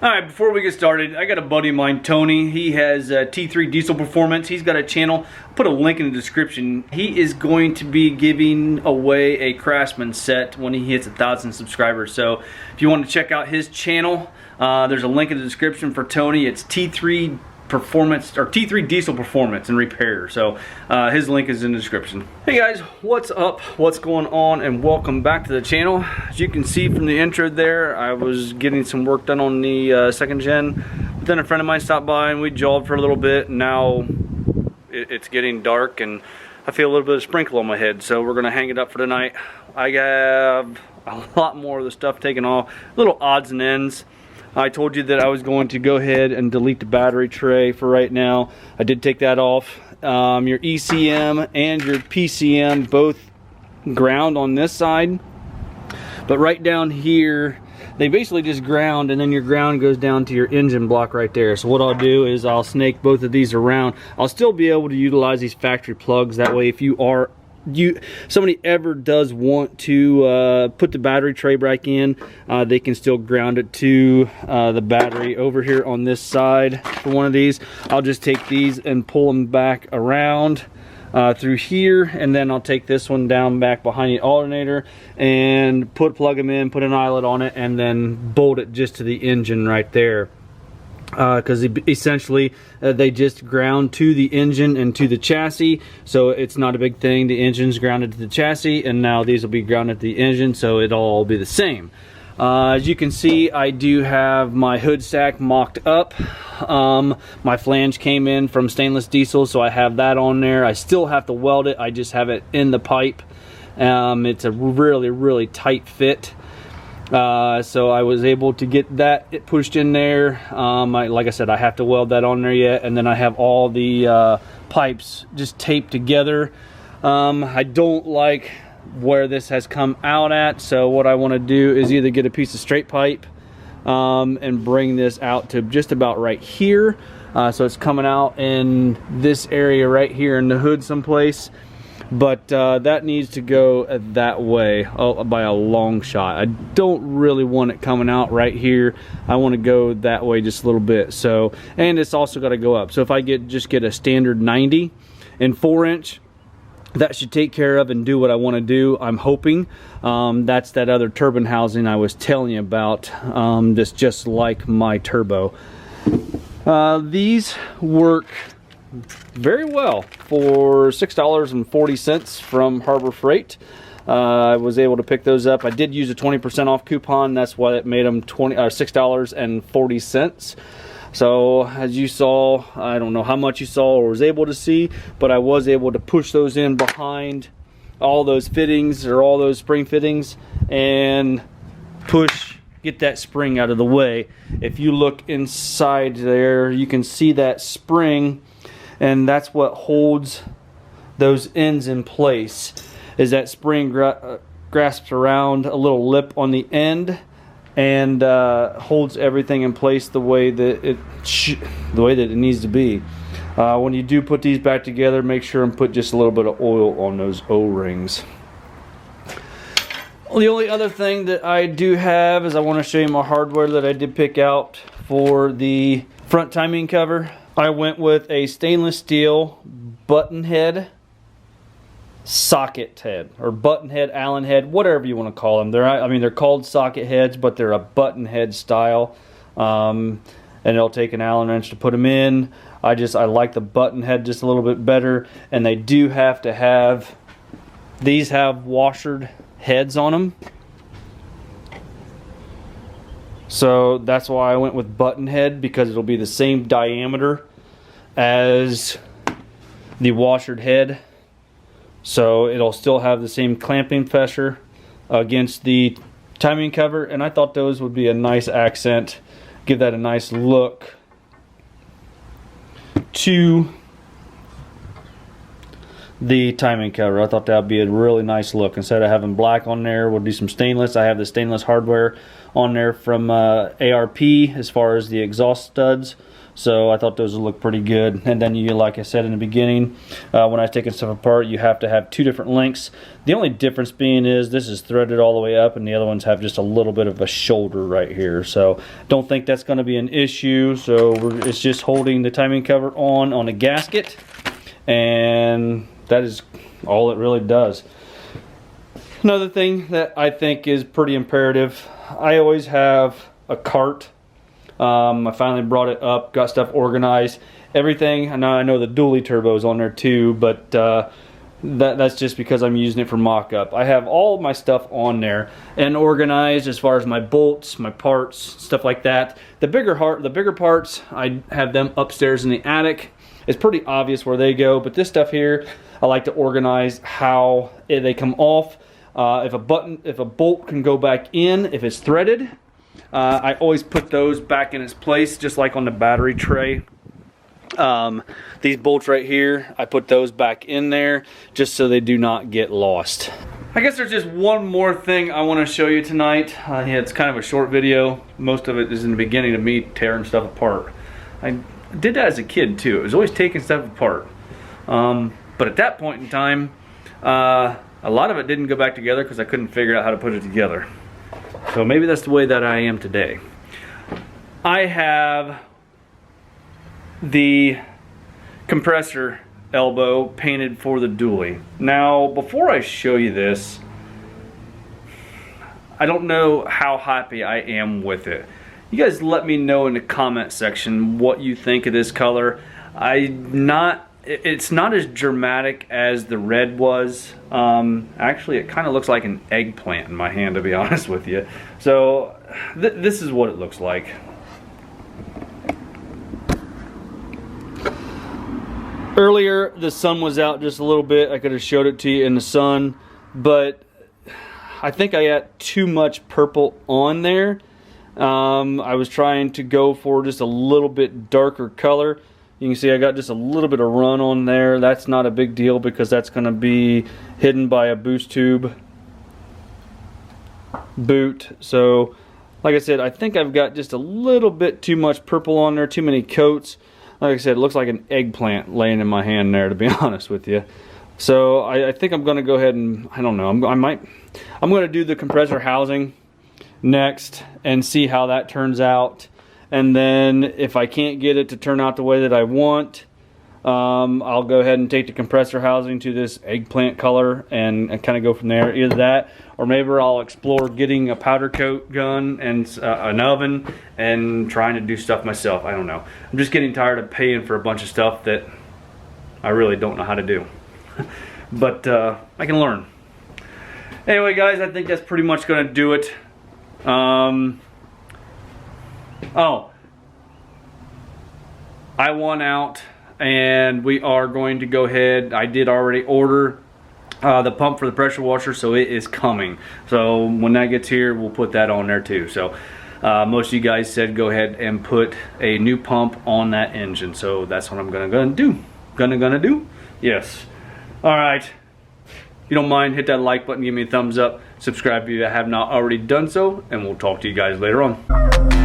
Alright, before we get started, I got a buddy of mine, Tony. He has T3 Diesel Performance. He's got a channel. I'll put a link in the description. He is going to be giving away a Craftsman set when he hits 1,000 subscribers. So if you want to check out his channel, there's a link in the description for Tony. It's T3 Performance, or T3 Diesel Performance and Repair. So his link is in the description. Hey guys, what's up? What's going on? And welcome back to the channel. As you can see from the intro there, I was getting some work done on the second gen. But then a friend of mine stopped by and we jogged for a little bit. Now it's getting dark and I feel a little bit of sprinkle on my head, so we're gonna hang it up for tonight. I have a lot more of the stuff taken off, little odds and ends. I told you that I was going to go ahead and delete the battery tray for right now. I did take that off. Your ECM and your PCM both ground on this side, but right down here they basically just ground, and then your ground goes down to your engine block right there. So what I'll do is I'll snake both of these around. I'll still be able to utilize these factory plugs. That way, if somebody ever does want to put the battery tray back in, they can still ground it to the battery over here on this side for one of these. I'll just take these and pull them back around through here, and then I'll take this one down back behind the alternator and plug them in, put an eyelet on it, and then bolt it just to the engine right there. Because essentially they just ground to the engine and to the chassis, so it's not a big thing. The engine's grounded to the chassis, and now these will be grounded to the engine, so it'll all be the same. As you can see, I do have my hood stack mocked up. My flange came in from stainless diesel, so I have that on there. I still have to weld it. I just have it in the pipe. It's a really tight fit. So I was able to get that pushed in there. Like I said, I have to weld that on there yet, and then I have all the pipes just taped together. I don't like where this has come out at, so what I want to do is either get a piece of straight pipe and bring this out to just about right here, so it's coming out in this area right here in the hood someplace. But that needs to go that way by a long shot. I don't really want it coming out right here. I want to go that way just a little bit. So, and it's also got to go up. So if I just get a standard 90 and 4-inch, that should take care of and do what I want to do. I'm hoping. That's that other turbine housing I was telling you about. That's just like my turbo. These work very well for $6.40 from Harbor Freight. I was able to pick those up. I did use a 20% off coupon. That's why it made them $6.40. So as you saw, I don't know how much you saw or was able to see, but I was able to push those in behind all those fittings, or all those spring fittings, and get that spring out of the way. If you look inside there, you can see that spring, and that's what holds those ends in place, is that spring grasps around a little lip on the end and holds everything in place the way that it needs to be. When you do put these back together, make sure and put just a little bit of oil on those O-rings. The only other thing that I do have is I want to show you my hardware that I did pick out for the front timing cover. I went with a stainless steel button head, socket head, or button head, Allen head, whatever you want to call them. They're called socket heads, but they're a button head style. And it'll take an Allen wrench to put them in. I like the button head just a little bit better, and they do have to have, these have washered heads on them. So that's why I went with button head, because it'll be the same diameter as the washered head. So it'll still have the same clamping pressure against the timing cover, and I thought those would be a nice accent, give that a nice look to the timing cover. I thought that would be a really nice look. Instead of having black on there, we'll do some stainless. I have the stainless hardware on there from ARP as far as the exhaust studs. So I thought those would look pretty good. And then you, like I said in the beginning, when I was taking stuff apart, you have to have 2 different lengths. The only difference being is this is threaded all the way up and the other ones have just a little bit of a shoulder right here. So don't think that's going to be an issue. So it's just holding the timing cover on a gasket, and that is all it really does. Another thing that I think is pretty imperative, I always have a cart. I finally brought it up, got stuff organized, everything. I know the dually turbo is on there too, but that's just because I'm using it for mock-up. I have all of my stuff on there and organized as far as my bolts, my parts, stuff like that. The bigger parts, I have them upstairs in the attic. It's pretty obvious where they go, but this stuff here, I like to organize how they come off. If a bolt can go back in, if it's threaded, I always put those back in its place, just like on the battery tray. These bolts right here, I put those back in there just so they do not get lost. I guess there's just one more thing I want to show you tonight. Yeah, it's kind of a short video. Most of it is in the beginning of me tearing stuff apart. I did that as a kid too. It was always taking stuff apart. But at that point in time, a lot of it didn't go back together because I couldn't figure out how to put it together. So maybe that's the way that I am today. I have the compressor elbow painted for the dually. Now, before I show you this, I don't know how happy I am with it. You guys let me know in the comment section what you think of this color. It's not as dramatic as the red was. Actually, it kind of looks like an eggplant in my hand, to be honest with you. So this is what it looks like. Earlier, the sun was out just a little bit. I could have showed it to you in the sun, but I think I got too much purple on there. I was trying to go for just a little bit darker color. You can see I got just a little bit of run on there. That's not a big deal because that's going to be hidden by a boost tube boot. So, like I said, I think I've got just a little bit too much purple on there, too many coats. Like I said, it looks like an eggplant laying in my hand there, to be honest with you. So I think I'm going to go ahead and, I don't know, I'm going to do the compressor housing next and see how that turns out. And then if I can't get it to turn out the way that I want, I'll go ahead and take the compressor housing to this eggplant color and kind of go from there. Either that, or maybe I'll explore getting a powder coat gun and an oven and trying to do stuff myself. I don't know. I'm just getting tired of paying for a bunch of stuff that I really don't know how to do. But I can learn. Anyway, guys, I think that's pretty much going to do it. Oh, I won out and we are going to go ahead. I did already order the pump for the pressure washer, so it is coming. So when that gets here, we'll put that on there too. So most of you guys said go ahead and put a new pump on that engine. So that's what I'm gonna do. Gonna do? Yes. All right. If you don't mind, hit that like button, give me a thumbs up, subscribe if you have not already done so, and we'll talk to you guys later on.